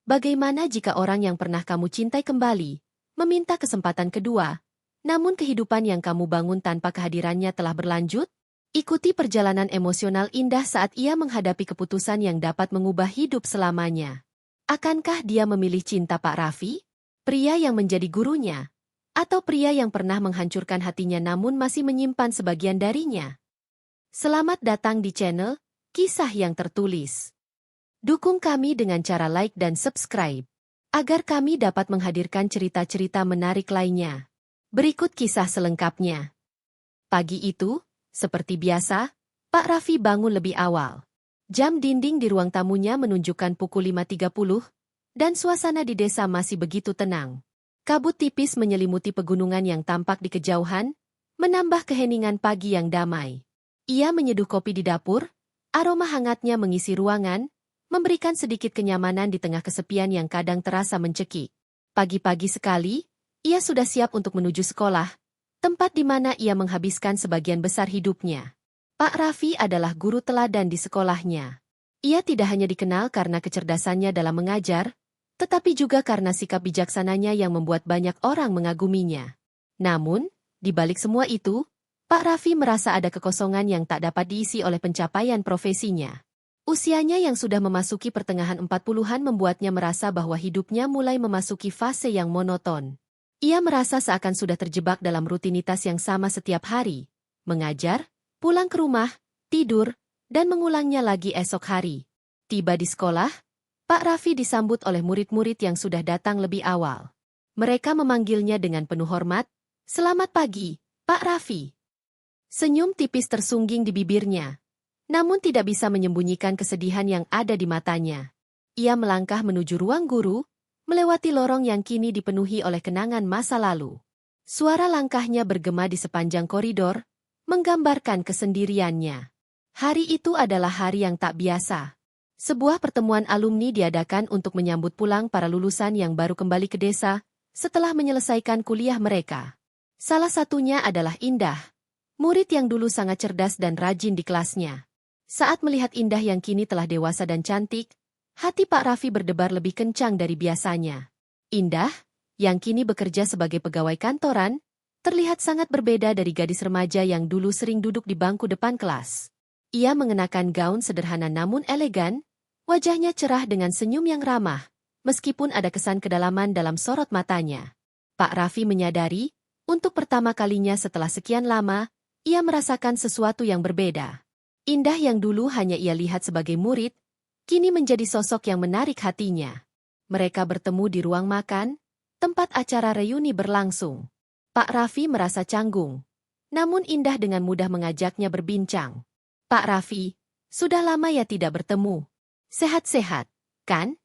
Bagaimana jika orang yang pernah kamu cintai kembali, meminta kesempatan kedua, namun kehidupan yang kamu bangun tanpa kehadirannya telah berlanjut? Ikuti perjalanan emosional indah saat ia menghadapi keputusan yang dapat mengubah hidup selamanya. Akankah dia memilih cinta Pak Raffi? Pria yang menjadi gurunya? Atau pria yang pernah menghancurkan hatinya namun masih menyimpan sebagian darinya? Selamat datang di channel Kisah yang Tertulis. Dukung kami dengan cara like dan subscribe, agar kami dapat menghadirkan cerita-cerita menarik lainnya. Berikut kisah selengkapnya. Pagi itu, seperti biasa, Pak Raffi bangun lebih awal. Jam dinding di ruang tamunya menunjukkan pukul 5.30, dan suasana di desa masih begitu tenang. Kabut tipis menyelimuti pegunungan yang tampak di kejauhan, menambah keheningan pagi yang damai. Ia menyeduh kopi di dapur, aroma hangatnya mengisi ruangan, memberikan sedikit kenyamanan di tengah kesepian yang kadang terasa mencekik. Pagi-pagi sekali, ia sudah siap untuk menuju sekolah, tempat di mana ia menghabiskan sebagian besar hidupnya. Pak Raffi adalah guru teladan di sekolahnya. Ia tidak hanya dikenal karena kecerdasannya dalam mengajar, tetapi juga karena sikap bijaksananya yang membuat banyak orang mengaguminya. Namun, di balik semua itu, Pak Raffi merasa ada kekosongan yang tak dapat diisi oleh pencapaian profesinya. Usianya yang sudah memasuki pertengahan 40-an membuatnya merasa bahwa hidupnya mulai memasuki fase yang monoton. Ia merasa seakan sudah terjebak dalam rutinitas yang sama setiap hari, mengajar, pulang ke rumah, tidur, dan mengulangnya lagi esok hari. Tiba di sekolah, Pak Raffi disambut oleh murid-murid yang sudah datang lebih awal. Mereka memanggilnya dengan penuh hormat, "Selamat pagi, Pak Raffi." Senyum tipis tersungging di bibirnya, namun tidak bisa menyembunyikan kesedihan yang ada di matanya. Ia melangkah menuju ruang guru, melewati lorong yang kini dipenuhi oleh kenangan masa lalu. Suara langkahnya bergema di sepanjang koridor, menggambarkan kesendiriannya. Hari itu adalah hari yang tak biasa. Sebuah pertemuan alumni diadakan untuk menyambut pulang para lulusan yang baru kembali ke desa setelah menyelesaikan kuliah mereka. Salah satunya adalah Indah, murid yang dulu sangat cerdas dan rajin di kelasnya. Saat melihat Indah yang kini telah dewasa dan cantik, hati Pak Raffi berdebar lebih kencang dari biasanya. Indah, yang kini bekerja sebagai pegawai kantoran, terlihat sangat berbeda dari gadis remaja yang dulu sering duduk di bangku depan kelas. Ia mengenakan gaun sederhana namun elegan, wajahnya cerah dengan senyum yang ramah, meskipun ada kesan kedalaman dalam sorot matanya. Pak Raffi menyadari, untuk pertama kalinya setelah sekian lama, ia merasakan sesuatu yang berbeda. Indah yang dulu hanya ia lihat sebagai murid, kini menjadi sosok yang menarik hatinya. Mereka bertemu di ruang makan, tempat acara reuni berlangsung. Pak Raffi merasa canggung, namun Indah dengan mudah mengajaknya berbincang. "Pak Raffi, sudah lama ya tidak bertemu. Sehat-sehat, kan?"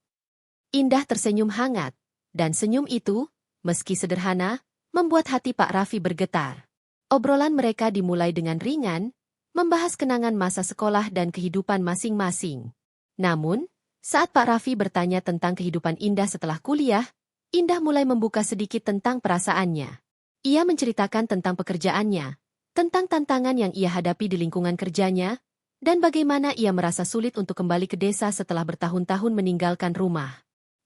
Indah tersenyum hangat, dan senyum itu, meski sederhana, membuat hati Pak Raffi bergetar. Obrolan mereka dimulai dengan ringan, membahas kenangan masa sekolah dan kehidupan masing-masing. Namun, saat Pak Raffi bertanya tentang kehidupan Indah setelah kuliah, Indah mulai membuka sedikit tentang perasaannya. Ia menceritakan tentang pekerjaannya, tentang tantangan yang ia hadapi di lingkungan kerjanya, dan bagaimana ia merasa sulit untuk kembali ke desa setelah bertahun-tahun meninggalkan rumah.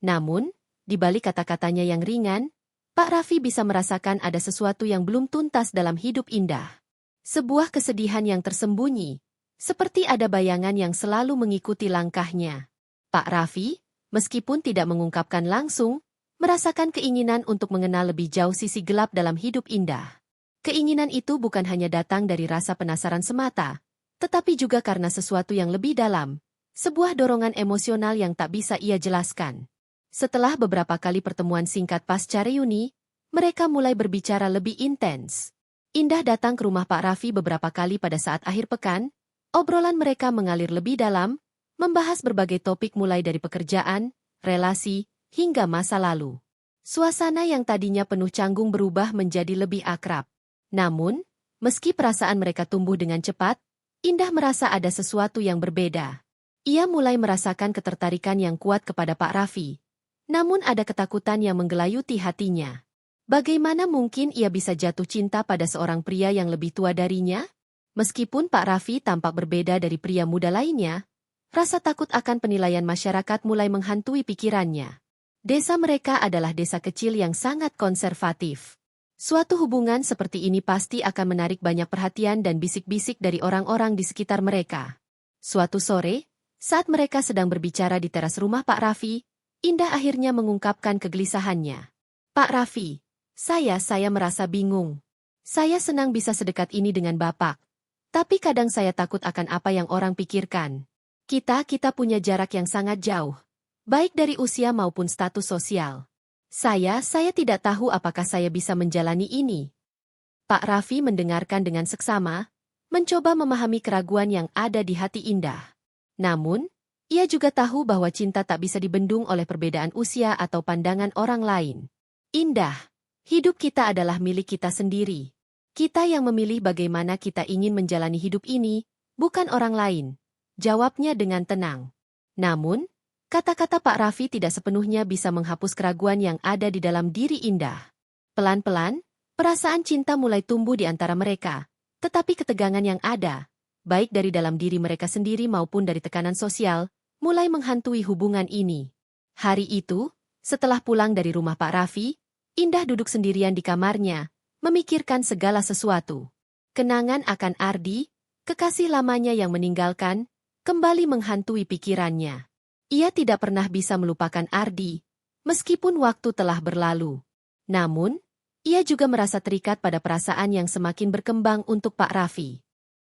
Namun, di balik kata-katanya yang ringan, Pak Raffi bisa merasakan ada sesuatu yang belum tuntas dalam hidup Indah. Sebuah kesedihan yang tersembunyi, seperti ada bayangan yang selalu mengikuti langkahnya. Pak Raffi, meskipun tidak mengungkapkan langsung, merasakan keinginan untuk mengenal lebih jauh sisi gelap dalam hidup Indah. Keinginan itu bukan hanya datang dari rasa penasaran semata, tetapi juga karena sesuatu yang lebih dalam, sebuah dorongan emosional yang tak bisa ia jelaskan. Setelah beberapa kali pertemuan singkat pasca reuni, mereka mulai berbicara lebih intens. Indah datang ke rumah Pak Raffi beberapa kali pada saat akhir pekan. Obrolan mereka mengalir lebih dalam, membahas berbagai topik mulai dari pekerjaan, relasi, hingga masa lalu. Suasana yang tadinya penuh canggung berubah menjadi lebih akrab. Namun, meski perasaan mereka tumbuh dengan cepat, Indah merasa ada sesuatu yang berbeda. Ia mulai merasakan ketertarikan yang kuat kepada Pak Raffi. Namun ada ketakutan yang menggelayuti hatinya. Bagaimana mungkin ia bisa jatuh cinta pada seorang pria yang lebih tua darinya? Meskipun Pak Raffi tampak berbeda dari pria muda lainnya, rasa takut akan penilaian masyarakat mulai menghantui pikirannya. Desa mereka adalah desa kecil yang sangat konservatif. Suatu hubungan seperti ini pasti akan menarik banyak perhatian dan bisik-bisik dari orang-orang di sekitar mereka. Suatu sore, saat mereka sedang berbicara di teras rumah Pak Raffi, Indah akhirnya mengungkapkan kegelisahannya. Pak Raffi, saya merasa bingung. Saya senang bisa sedekat ini dengan Bapak. Tapi kadang saya takut akan apa yang orang pikirkan. Kita punya jarak yang sangat jauh. Baik dari usia maupun status sosial. Saya tidak tahu apakah saya bisa menjalani ini. Pak Raffi mendengarkan dengan seksama, mencoba memahami keraguan yang ada di hati Indah. Namun, ia juga tahu bahwa cinta tak bisa dibendung oleh perbedaan usia atau pandangan orang lain. Indah, hidup kita adalah milik kita sendiri. Kita yang memilih bagaimana kita ingin menjalani hidup ini, bukan orang lain. Jawabnya dengan tenang. Namun, kata-kata Pak Raffi tidak sepenuhnya bisa menghapus keraguan yang ada di dalam diri Indah. Pelan-pelan, perasaan cinta mulai tumbuh di antara mereka, tetapi ketegangan yang ada, baik dari dalam diri mereka sendiri maupun dari tekanan sosial, mulai menghantui hubungan ini. Hari itu, setelah pulang dari rumah Pak Raffi, Indah duduk sendirian di kamarnya, memikirkan segala sesuatu. Kenangan akan Ardi, kekasih lamanya yang meninggalkan, kembali menghantui pikirannya. Ia tidak pernah bisa melupakan Ardi, meskipun waktu telah berlalu. Namun, ia juga merasa terikat pada perasaan yang semakin berkembang untuk Pak Raffi.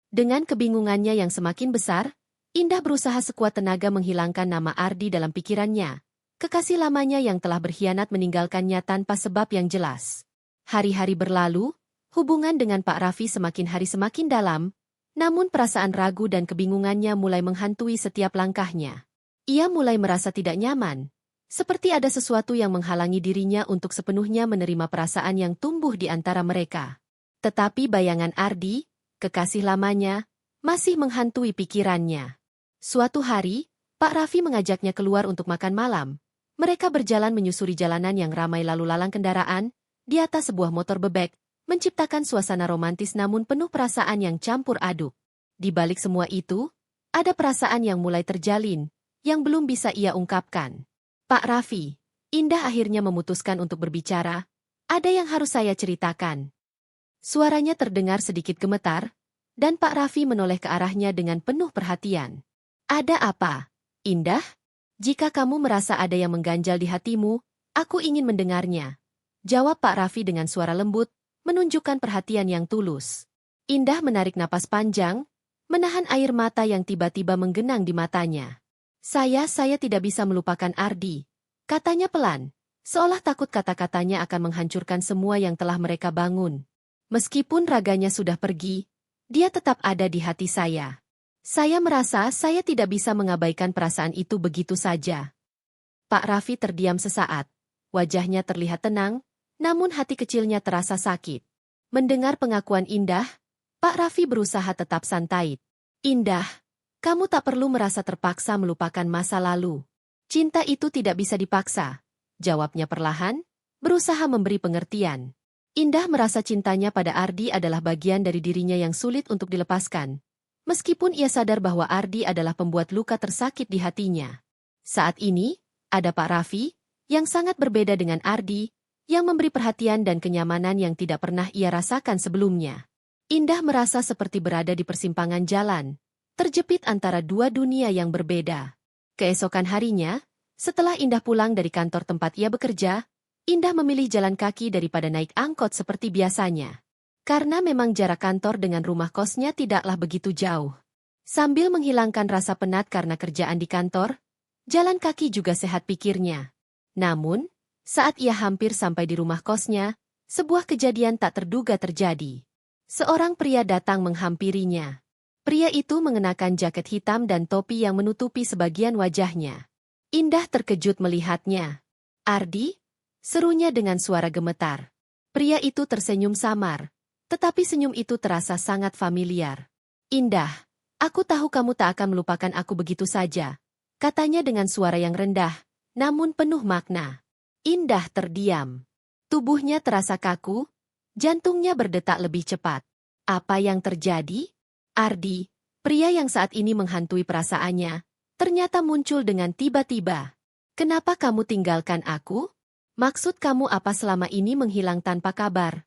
Dengan kebingungannya yang semakin besar, Indah berusaha sekuat tenaga menghilangkan nama Ardi dalam pikirannya. Kekasih lamanya yang telah berkhianat meninggalkannya tanpa sebab yang jelas. Hari-hari berlalu, hubungan dengan Pak Raffi semakin hari semakin dalam, namun perasaan ragu dan kebingungannya mulai menghantui setiap langkahnya. Ia mulai merasa tidak nyaman, seperti ada sesuatu yang menghalangi dirinya untuk sepenuhnya menerima perasaan yang tumbuh di antara mereka. Tetapi bayangan Ardi, kekasih lamanya, masih menghantui pikirannya. Suatu hari, Pak Raffi mengajaknya keluar untuk makan malam. Mereka berjalan menyusuri jalanan yang ramai lalu lalang kendaraan, di atas sebuah motor bebek, menciptakan suasana romantis namun penuh perasaan yang campur aduk. Di balik semua itu, ada perasaan yang mulai terjalin, yang belum bisa ia ungkapkan. Pak Raffi, Indah akhirnya memutuskan untuk berbicara. Ada yang harus saya ceritakan. Suaranya terdengar sedikit gemetar, dan Pak Raffi menoleh ke arahnya dengan penuh perhatian. Ada apa, Indah? Jika kamu merasa ada yang mengganjal di hatimu, aku ingin mendengarnya. Jawab Pak Raffi dengan suara lembut, menunjukkan perhatian yang tulus. Indah menarik napas panjang, menahan air mata yang tiba-tiba menggenang di matanya. Saya tidak bisa melupakan Ardi, katanya pelan, seolah takut kata-katanya akan menghancurkan semua yang telah mereka bangun. Meskipun raganya sudah pergi, dia tetap ada di hati saya. Saya merasa saya tidak bisa mengabaikan perasaan itu begitu saja. Pak Raffi terdiam sesaat. Wajahnya terlihat tenang, namun hati kecilnya terasa sakit. Mendengar pengakuan Indah, Pak Raffi berusaha tetap santai. Indah, kamu tak perlu merasa terpaksa melupakan masa lalu. Cinta itu tidak bisa dipaksa, jawabnya perlahan, berusaha memberi pengertian. Indah merasa cintanya pada Ardi adalah bagian dari dirinya yang sulit untuk dilepaskan. Meskipun ia sadar bahwa Ardi adalah pembuat luka tersakit di hatinya. Saat ini, ada Pak Raffi, yang sangat berbeda dengan Ardi, yang memberi perhatian dan kenyamanan yang tidak pernah ia rasakan sebelumnya. Indah merasa seperti berada di persimpangan jalan, terjepit antara dua dunia yang berbeda. Keesokan harinya, setelah Indah pulang dari kantor tempat ia bekerja, Indah memilih jalan kaki daripada naik angkot seperti biasanya. Karena memang jarak kantor dengan rumah kosnya tidaklah begitu jauh. Sambil menghilangkan rasa penat karena kerjaan di kantor, jalan kaki juga sehat pikirnya. Namun, saat ia hampir sampai di rumah kosnya, sebuah kejadian tak terduga terjadi. Seorang pria datang menghampirinya. Pria itu mengenakan jaket hitam dan topi yang menutupi sebagian wajahnya. Indah terkejut melihatnya. Ardi? Serunya dengan suara gemetar. Pria itu tersenyum samar. Tetapi senyum itu terasa sangat familiar. Indah, aku tahu kamu tak akan melupakan aku begitu saja, katanya dengan suara yang rendah, namun penuh makna. Indah terdiam. Tubuhnya terasa kaku, jantungnya berdetak lebih cepat. Apa yang terjadi? Ardi, pria yang saat ini menghantui perasaannya, ternyata muncul dengan tiba-tiba. Kenapa kamu tinggalkan aku? Maksud kamu apa selama ini menghilang tanpa kabar?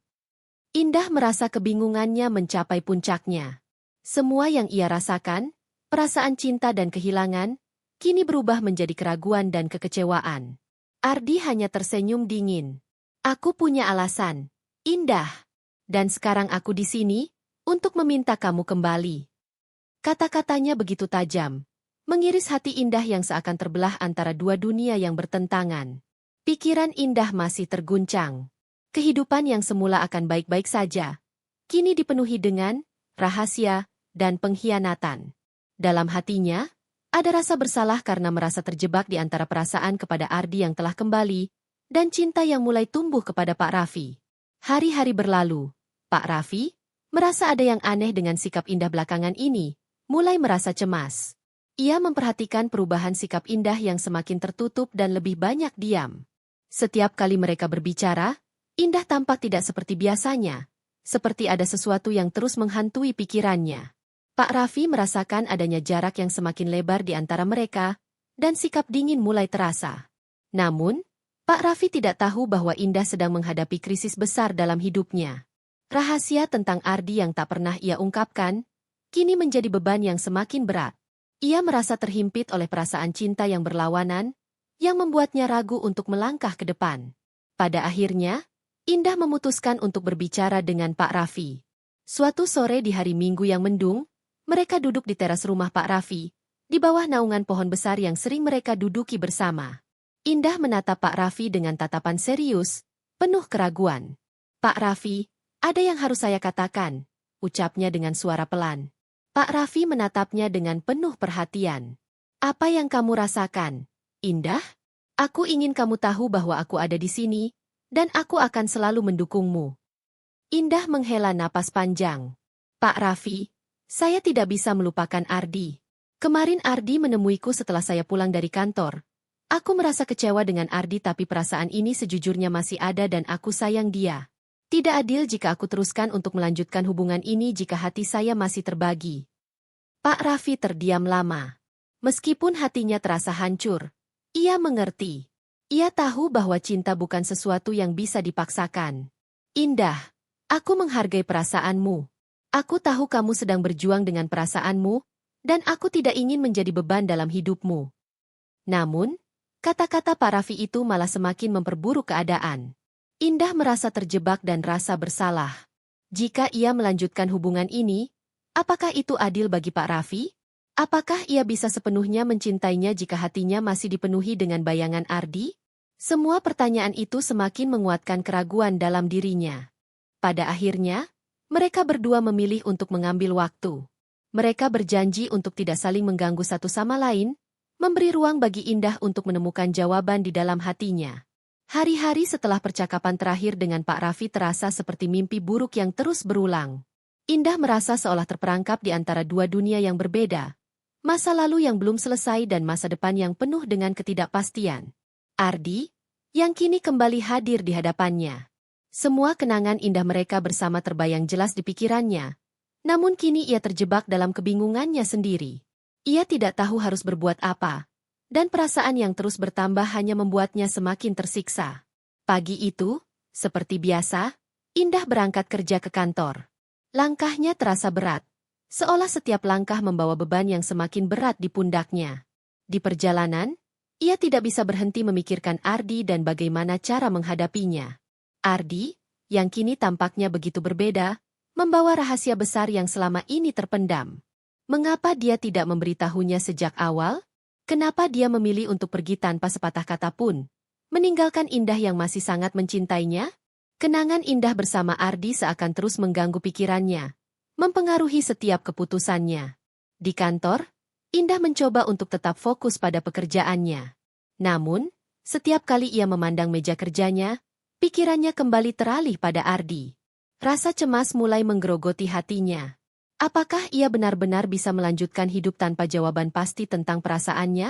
Indah merasa kebingungannya mencapai puncaknya. Semua yang ia rasakan, perasaan cinta dan kehilangan, kini berubah menjadi keraguan dan kekecewaan. Ardi hanya tersenyum dingin. Aku punya alasan, Indah. Dan sekarang aku di sini, untuk meminta kamu kembali. Kata-katanya begitu tajam, mengiris hati Indah yang seakan terbelah antara dua dunia yang bertentangan. Pikiran Indah masih terguncang. Kehidupan yang semula akan baik-baik saja, kini dipenuhi dengan rahasia dan pengkhianatan. Dalam hatinya, ada rasa bersalah karena merasa terjebak di antara perasaan kepada Ardi yang telah kembali, dan cinta yang mulai tumbuh kepada Pak Raffi. Hari-hari berlalu, Pak Raffi merasa ada yang aneh dengan sikap Indah belakangan ini, mulai merasa cemas. Ia memperhatikan perubahan sikap Indah yang semakin tertutup dan lebih banyak diam. Setiap kali mereka berbicara, Indah tampak tidak seperti biasanya, seperti ada sesuatu yang terus menghantui pikirannya. Pak Raffi merasakan adanya jarak yang semakin lebar di antara mereka, dan sikap dingin mulai terasa. Namun, Pak Raffi tidak tahu bahwa Indah sedang menghadapi krisis besar dalam hidupnya. Rahasia tentang Ardi yang tak pernah ia ungkapkan, kini menjadi beban yang semakin berat. Ia merasa terhimpit oleh perasaan cinta yang berlawanan, yang membuatnya ragu untuk melangkah ke depan. Pada akhirnya, Indah memutuskan untuk berbicara dengan Pak Raffi. Suatu sore di hari Minggu yang mendung, mereka duduk di teras rumah Pak Raffi, di bawah naungan pohon besar yang sering mereka duduki bersama. Indah menatap Pak Raffi dengan tatapan serius, penuh keraguan. Pak Raffi, ada yang harus saya katakan, ucapnya dengan suara pelan. Pak Raffi menatapnya dengan penuh perhatian. Apa yang kamu rasakan, Indah? Aku ingin kamu tahu bahwa aku ada di sini, dan aku akan selalu mendukungmu. Indah menghela napas panjang. Pak Raffi, saya tidak bisa melupakan Ardi. Kemarin Ardi menemuiku setelah saya pulang dari kantor. Aku merasa kecewa dengan Ardi tapi perasaan ini sejujurnya masih ada dan aku sayang dia. Tidak adil jika aku teruskan untuk melanjutkan hubungan ini jika hati saya masih terbagi. Pak Raffi terdiam lama. Meskipun hatinya terasa hancur, ia mengerti. Ia tahu bahwa cinta bukan sesuatu yang bisa dipaksakan. Indah, aku menghargai perasaanmu. Aku tahu kamu sedang berjuang dengan perasaanmu, dan aku tidak ingin menjadi beban dalam hidupmu. Namun, kata-kata Pak Raffi itu malah semakin memperburuk keadaan. Indah merasa terjebak dan rasa bersalah. Jika ia melanjutkan hubungan ini, apakah itu adil bagi Pak Raffi? Apakah ia bisa sepenuhnya mencintainya jika hatinya masih dipenuhi dengan bayangan Ardi? Semua pertanyaan itu semakin menguatkan keraguan dalam dirinya. Pada akhirnya, mereka berdua memilih untuk mengambil waktu. Mereka berjanji untuk tidak saling mengganggu satu sama lain, memberi ruang bagi Indah untuk menemukan jawaban di dalam hatinya. Hari-hari setelah percakapan terakhir dengan Pak Raffi terasa seperti mimpi buruk yang terus berulang. Indah merasa seolah terperangkap di antara dua dunia yang berbeda. Masa lalu yang belum selesai dan masa depan yang penuh dengan ketidakpastian. Ardi, yang kini kembali hadir di hadapannya. Semua kenangan indah mereka bersama terbayang jelas di pikirannya. Namun kini ia terjebak dalam kebingungannya sendiri. Ia tidak tahu harus berbuat apa. Dan perasaan yang terus bertambah hanya membuatnya semakin tersiksa. Pagi itu, seperti biasa, Indah berangkat kerja ke kantor. Langkahnya terasa berat. Seolah setiap langkah membawa beban yang semakin berat di pundaknya. Di perjalanan, ia tidak bisa berhenti memikirkan Ardi dan bagaimana cara menghadapinya. Ardi, yang kini tampaknya begitu berbeda, membawa rahasia besar yang selama ini terpendam. Mengapa dia tidak memberitahunya sejak awal? Kenapa dia memilih untuk pergi tanpa sepatah kata pun, meninggalkan Indah yang masih sangat mencintainya? Kenangan Indah bersama Ardi seakan terus mengganggu pikirannya, mempengaruhi setiap keputusannya. Di kantor, Indah mencoba untuk tetap fokus pada pekerjaannya. Namun, setiap kali ia memandang meja kerjanya, pikirannya kembali teralih pada Ardi. Rasa cemas mulai menggerogoti hatinya. Apakah ia benar-benar bisa melanjutkan hidup tanpa jawaban pasti tentang perasaannya?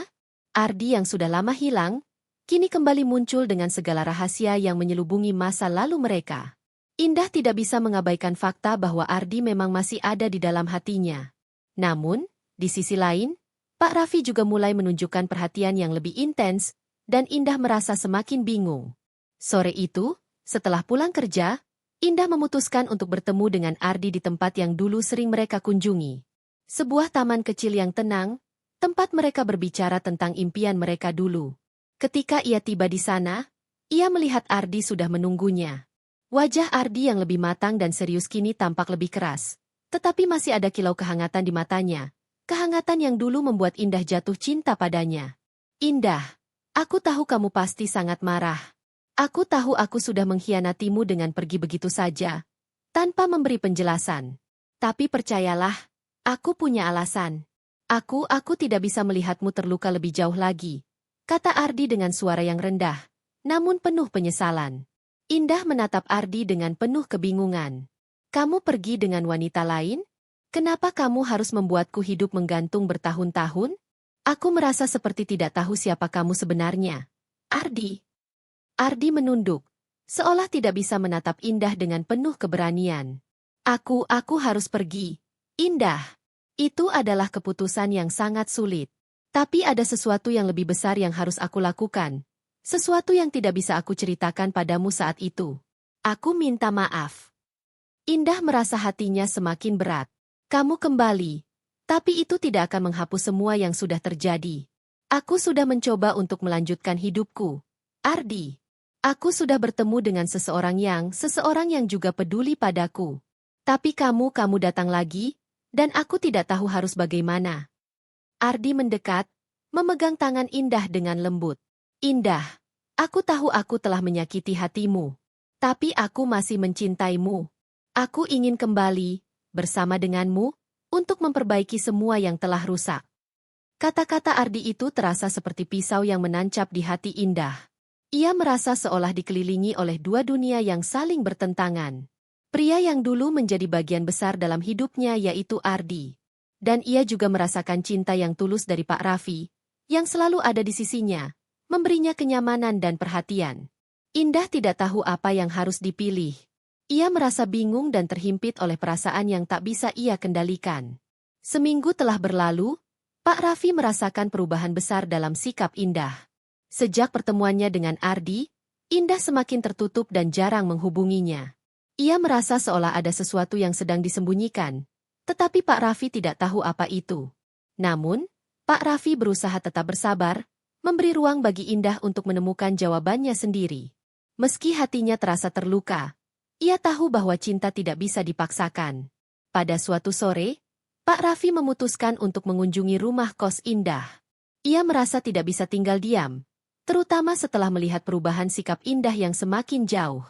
Ardi yang sudah lama hilang, kini kembali muncul dengan segala rahasia yang menyelubungi masa lalu mereka. Indah tidak bisa mengabaikan fakta bahwa Ardi memang masih ada di dalam hatinya. Namun, di sisi lain, Pak Raffi juga mulai menunjukkan perhatian yang lebih intens, dan Indah merasa semakin bingung. Sore itu, setelah pulang kerja, Indah memutuskan untuk bertemu dengan Ardi di tempat yang dulu sering mereka kunjungi. Sebuah taman kecil yang tenang, tempat mereka berbicara tentang impian mereka dulu. Ketika ia tiba di sana, ia melihat Ardi sudah menunggunya. Wajah Ardi yang lebih matang dan serius kini tampak lebih keras. Tetapi masih ada kilau kehangatan di matanya. Kehangatan yang dulu membuat Indah jatuh cinta padanya. Indah, aku tahu kamu pasti sangat marah. Aku tahu aku sudah mengkhianatimu dengan pergi begitu saja, tanpa memberi penjelasan. Tapi percayalah, aku punya alasan. Aku tidak bisa melihatmu terluka lebih jauh lagi, kata Ardi dengan suara yang rendah, namun penuh penyesalan. Indah menatap Ardi dengan penuh kebingungan. Kamu pergi dengan wanita lain? Kenapa kamu harus membuatku hidup menggantung bertahun-tahun? Aku merasa seperti tidak tahu siapa kamu sebenarnya. Ardi. Ardi menunduk, seolah tidak bisa menatap Indah dengan penuh keberanian. Aku harus pergi. Indah. Itu adalah keputusan yang sangat sulit. Tapi ada sesuatu yang lebih besar yang harus aku lakukan. Sesuatu yang tidak bisa aku ceritakan padamu saat itu. Aku minta maaf. Indah merasa hatinya semakin berat. Kamu kembali. Tapi itu tidak akan menghapus semua yang sudah terjadi. Aku sudah mencoba untuk melanjutkan hidupku. Ardi. Aku sudah bertemu dengan seseorang yang juga peduli padaku. Tapi kamu datang lagi, dan aku tidak tahu harus bagaimana. Ardi mendekat, memegang tangan Indah dengan lembut. Indah, aku tahu aku telah menyakiti hatimu. Tapi aku masih mencintaimu. Aku ingin kembali, bersama denganmu, untuk memperbaiki semua yang telah rusak. Kata-kata Ardi itu terasa seperti pisau yang menancap di hati Indah. Ia merasa seolah dikelilingi oleh dua dunia yang saling bertentangan. Pria yang dulu menjadi bagian besar dalam hidupnya yaitu Ardi. Dan ia juga merasakan cinta yang tulus dari Pak Raffi, yang selalu ada di sisinya, memberinya kenyamanan dan perhatian. Indah tidak tahu apa yang harus dipilih. Ia merasa bingung dan terhimpit oleh perasaan yang tak bisa ia kendalikan. Seminggu telah berlalu, Pak Raffi merasakan perubahan besar dalam sikap Indah. Sejak pertemuannya dengan Ardi, Indah semakin tertutup dan jarang menghubunginya. Ia merasa seolah ada sesuatu yang sedang disembunyikan, tetapi Pak Raffi tidak tahu apa itu. Namun, Pak Raffi berusaha tetap bersabar, memberi ruang bagi Indah untuk menemukan jawabannya sendiri. Meski hatinya terasa terluka, ia tahu bahwa cinta tidak bisa dipaksakan. Pada suatu sore, Pak Raffi memutuskan untuk mengunjungi rumah kos Indah. Ia merasa tidak bisa tinggal diam, terutama setelah melihat perubahan sikap Indah yang semakin jauh.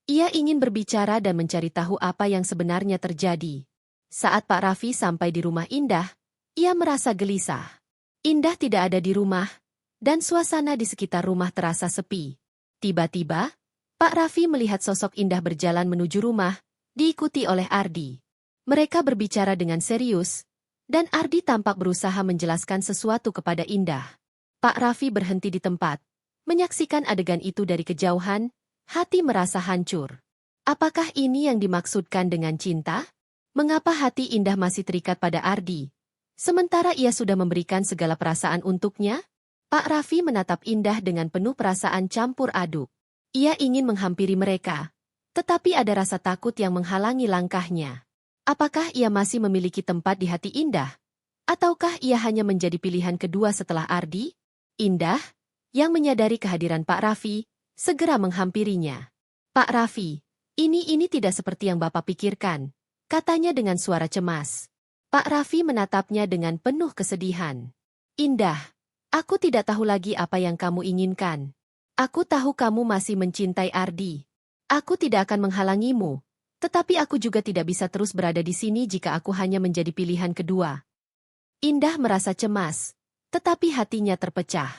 Ia ingin berbicara dan mencari tahu apa yang sebenarnya terjadi. Saat Pak Raffi sampai di rumah Indah, ia merasa gelisah. Indah tidak ada di rumah, dan suasana di sekitar rumah terasa sepi. Tiba-tiba, Pak Raffi melihat sosok Indah berjalan menuju rumah, diikuti oleh Ardi. Mereka berbicara dengan serius, dan Ardi tampak berusaha menjelaskan sesuatu kepada Indah. Pak Raffi berhenti di tempat, menyaksikan adegan itu dari kejauhan, hati merasa hancur. Apakah ini yang dimaksudkan dengan cinta? Mengapa hati Indah masih terikat pada Ardi, sementara ia sudah memberikan segala perasaan untuknya? Pak Raffi menatap Indah dengan penuh perasaan campur aduk. Ia ingin menghampiri mereka, tetapi ada rasa takut yang menghalangi langkahnya. Apakah ia masih memiliki tempat di hati Indah? Ataukah ia hanya menjadi pilihan kedua setelah Ardi? Indah, yang menyadari kehadiran Pak Raffi, segera menghampirinya. Pak Raffi, ini tidak seperti yang Bapak pikirkan, katanya dengan suara cemas. Pak Raffi menatapnya dengan penuh kesedihan. Indah, aku tidak tahu lagi apa yang kamu inginkan. Aku tahu kamu masih mencintai Ardi. Aku tidak akan menghalangimu, tetapi aku juga tidak bisa terus berada di sini jika aku hanya menjadi pilihan kedua. Indah merasa cemas, tetapi hatinya terpecah.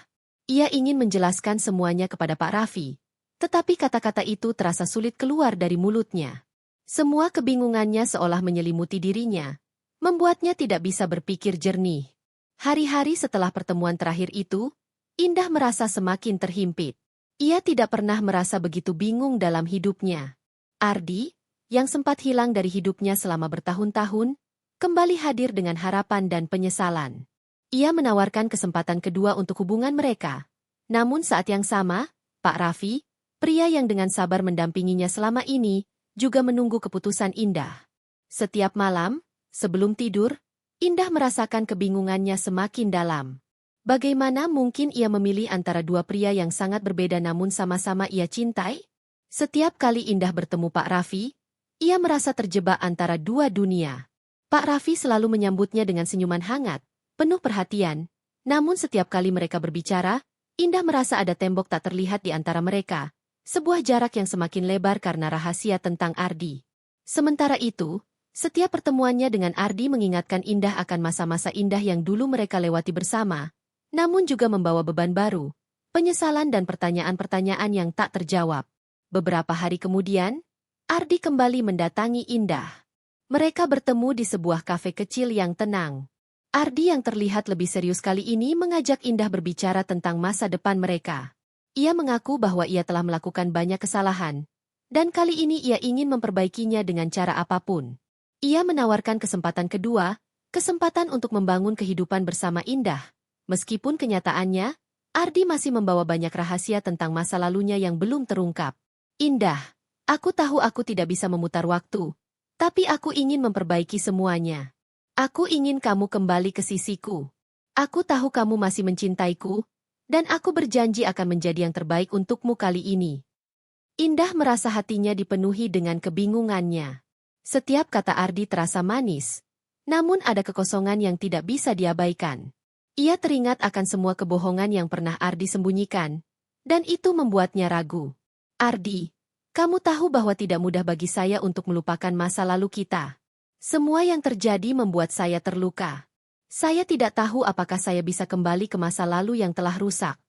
Ia ingin menjelaskan semuanya kepada Pak Raffi, tetapi kata-kata itu terasa sulit keluar dari mulutnya. Semua kebingungannya seolah menyelimuti dirinya, membuatnya tidak bisa berpikir jernih. Hari-hari setelah pertemuan terakhir itu, Indah merasa semakin terhimpit. Ia tidak pernah merasa begitu bingung dalam hidupnya. Ardi, yang sempat hilang dari hidupnya selama bertahun-tahun, kembali hadir dengan harapan dan penyesalan. Ia menawarkan kesempatan kedua untuk hubungan mereka, Namun saat yang sama, Pak Raffi, pria yang dengan sabar mendampinginya selama ini, juga menunggu keputusan Indah. Setiap malam, sebelum tidur, Indah merasakan kebingungannya semakin dalam. Bagaimana mungkin ia memilih antara dua pria yang sangat berbeda namun sama-sama ia cintai? Setiap kali Indah bertemu Pak Raffi, ia merasa terjebak antara dua dunia. Pak Raffi selalu menyambutnya dengan senyuman hangat, penuh perhatian. Namun setiap kali mereka berbicara, Indah merasa ada tembok tak terlihat di antara mereka. Sebuah jarak yang semakin lebar karena rahasia tentang Ardi. Sementara itu, setiap pertemuannya dengan Ardi mengingatkan Indah akan masa-masa indah yang dulu mereka lewati bersama, namun juga membawa beban baru, penyesalan dan pertanyaan-pertanyaan yang tak terjawab. Beberapa hari kemudian, Ardi kembali mendatangi Indah. Mereka bertemu di sebuah kafe kecil yang tenang. Ardi yang terlihat lebih serius kali ini mengajak Indah berbicara tentang masa depan mereka. Ia mengaku bahwa ia telah melakukan banyak kesalahan, dan kali ini ia ingin memperbaikinya dengan cara apapun. Ia menawarkan kesempatan kedua, kesempatan untuk membangun kehidupan bersama Indah. Meskipun kenyataannya, Ardi masih membawa banyak rahasia tentang masa lalunya yang belum terungkap. Indah, aku tahu aku tidak bisa memutar waktu, tapi aku ingin memperbaiki semuanya. Aku ingin kamu kembali ke sisiku. Aku tahu kamu masih mencintaiku, dan aku berjanji akan menjadi yang terbaik untukmu kali ini. Indah merasa hatinya dipenuhi dengan kebingungannya. Setiap kata Ardi terasa manis, namun ada kekosongan yang tidak bisa diabaikan. Ia teringat akan semua kebohongan yang pernah Ardi sembunyikan, dan itu membuatnya ragu. Ardi, kamu tahu bahwa tidak mudah bagi saya untuk melupakan masa lalu kita. Semua yang terjadi membuat saya terluka. Saya tidak tahu apakah saya bisa kembali ke masa lalu yang telah rusak.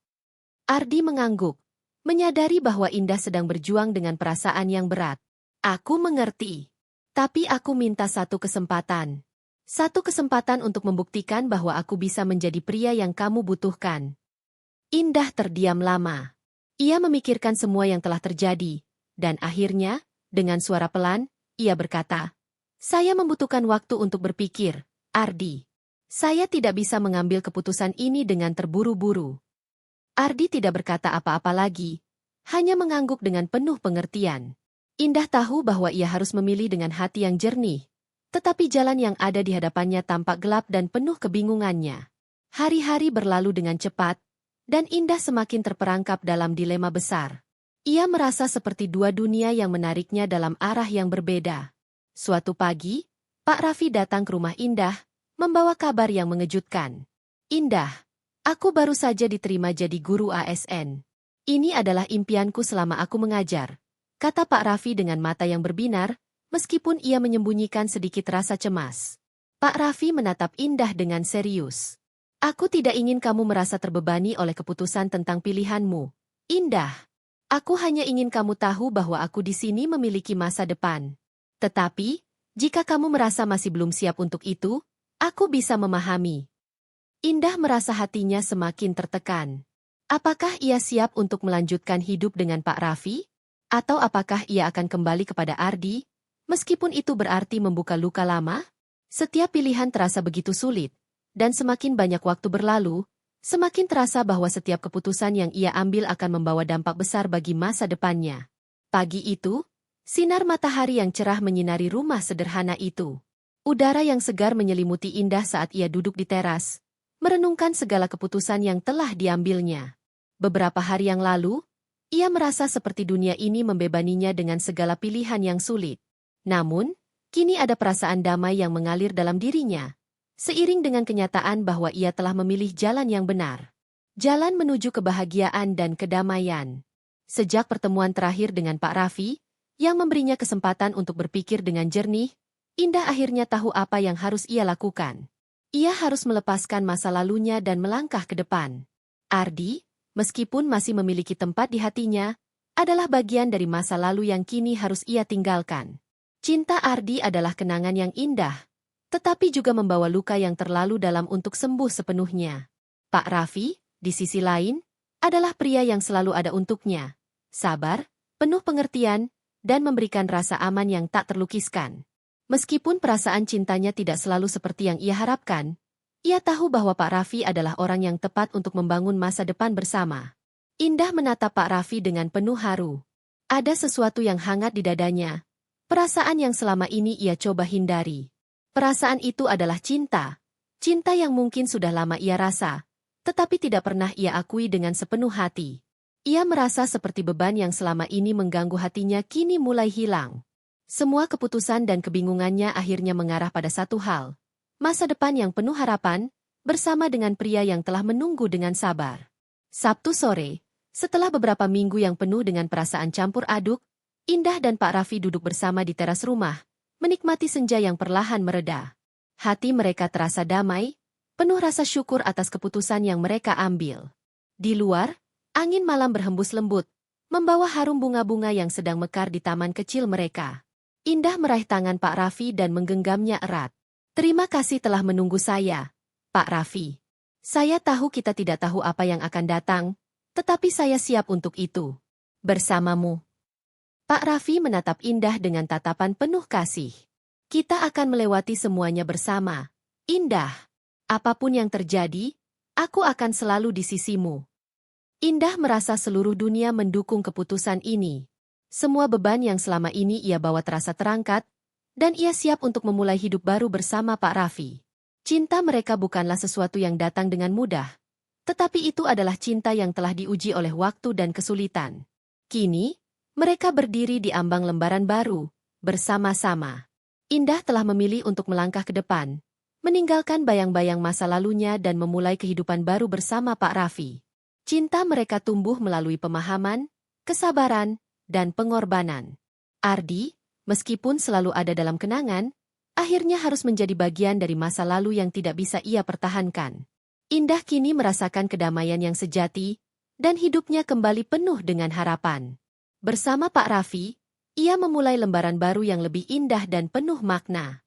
Ardi mengangguk, menyadari bahwa Indah sedang berjuang dengan perasaan yang berat. Aku mengerti, tapi aku minta satu kesempatan. Satu kesempatan untuk membuktikan bahwa aku bisa menjadi pria yang kamu butuhkan. Indah terdiam lama. Ia memikirkan semua yang telah terjadi, dan akhirnya, dengan suara pelan, ia berkata, "Saya membutuhkan waktu untuk berpikir, Ardi. Saya tidak bisa mengambil keputusan ini dengan terburu-buru." Ardi tidak berkata apa-apa lagi, hanya mengangguk dengan penuh pengertian. Indah tahu bahwa ia harus memilih dengan hati yang jernih. Tetapi jalan yang ada di hadapannya tampak gelap dan penuh kebingungannya. Hari-hari berlalu dengan cepat, dan Indah semakin terperangkap dalam dilema besar. Ia merasa seperti dua dunia yang menariknya dalam arah yang berbeda. Suatu pagi, Pak Raffi datang ke rumah Indah, membawa kabar yang mengejutkan. "Indah, aku baru saja diterima jadi guru ASN. Ini adalah impianku selama aku mengajar," kata Pak Raffi dengan mata yang berbinar, meskipun ia menyembunyikan sedikit rasa cemas. Pak Raffi menatap Indah dengan serius. "Aku tidak ingin kamu merasa terbebani oleh keputusan tentang pilihanmu. Indah, aku hanya ingin kamu tahu bahwa aku di sini memiliki masa depan. Tetapi, jika kamu merasa masih belum siap untuk itu, aku bisa memahami." Indah merasa hatinya semakin tertekan. Apakah ia siap untuk melanjutkan hidup dengan Pak Raffi? Atau apakah ia akan kembali kepada Ardi? Meskipun itu berarti membuka luka lama, setiap pilihan terasa begitu sulit, dan semakin banyak waktu berlalu, semakin terasa bahwa setiap keputusan yang ia ambil akan membawa dampak besar bagi masa depannya. Pagi itu, sinar matahari yang cerah menyinari rumah sederhana itu. Udara yang segar menyelimuti Indah saat ia duduk di teras, merenungkan segala keputusan yang telah diambilnya. Beberapa hari yang lalu, ia merasa seperti dunia ini membebaninya dengan segala pilihan yang sulit. Namun, kini ada perasaan damai yang mengalir dalam dirinya, seiring dengan kenyataan bahwa ia telah memilih jalan yang benar. Jalan menuju kebahagiaan dan kedamaian. Sejak pertemuan terakhir dengan Pak Raffi, yang memberinya kesempatan untuk berpikir dengan jernih, Indah akhirnya tahu apa yang harus ia lakukan. Ia harus melepaskan masa lalunya dan melangkah ke depan. Ardi, meskipun masih memiliki tempat di hatinya, adalah bagian dari masa lalu yang kini harus ia tinggalkan. Cinta Ardi adalah kenangan yang indah, tetapi juga membawa luka yang terlalu dalam untuk sembuh sepenuhnya. Pak Raffi, di sisi lain, adalah pria yang selalu ada untuknya. Sabar, penuh pengertian, dan memberikan rasa aman yang tak terlukiskan. Meskipun perasaan cintanya tidak selalu seperti yang ia harapkan, ia tahu bahwa Pak Raffi adalah orang yang tepat untuk membangun masa depan bersama. Indah menatap Pak Raffi dengan penuh haru. Ada sesuatu yang hangat di dadanya. Perasaan yang selama ini ia coba hindari. Perasaan itu adalah cinta. Cinta yang mungkin sudah lama ia rasa, tetapi tidak pernah ia akui dengan sepenuh hati. Ia merasa seperti beban yang selama ini mengganggu hatinya kini mulai hilang. Semua keputusan dan kebingungannya akhirnya mengarah pada satu hal. Masa depan yang penuh harapan, bersama dengan pria yang telah menunggu dengan sabar. Sabtu sore, setelah beberapa minggu yang penuh dengan perasaan campur aduk, Indah dan Pak Raffi duduk bersama di teras rumah, menikmati senja yang perlahan mereda. Hati mereka terasa damai, penuh rasa syukur atas keputusan yang mereka ambil. Di luar, angin malam berhembus lembut, membawa harum bunga-bunga yang sedang mekar di taman kecil mereka. Indah meraih tangan Pak Raffi dan menggenggamnya erat. "Terima kasih telah menunggu saya, Pak Raffi. Saya tahu kita tidak tahu apa yang akan datang, tetapi saya siap untuk itu. Bersamamu." Pak Raffi menatap Indah dengan tatapan penuh kasih. "Kita akan melewati semuanya bersama, Indah. Apapun yang terjadi, aku akan selalu di sisimu." Indah merasa seluruh dunia mendukung keputusan ini. Semua beban yang selama ini ia bawa terasa terangkat, dan ia siap untuk memulai hidup baru bersama Pak Raffi. Cinta mereka bukanlah sesuatu yang datang dengan mudah, tetapi itu adalah cinta yang telah diuji oleh waktu dan kesulitan. Kini, mereka berdiri di ambang lembaran baru, bersama-sama. Indah telah memilih untuk melangkah ke depan, meninggalkan bayang-bayang masa lalunya dan memulai kehidupan baru bersama Pak Raffi. Cinta mereka tumbuh melalui pemahaman, kesabaran, dan pengorbanan. Ardi, meskipun selalu ada dalam kenangan, akhirnya harus menjadi bagian dari masa lalu yang tidak bisa ia pertahankan. Indah kini merasakan kedamaian yang sejati, dan hidupnya kembali penuh dengan harapan. Bersama Pak Raffi, ia memulai lembaran baru yang lebih indah dan penuh makna.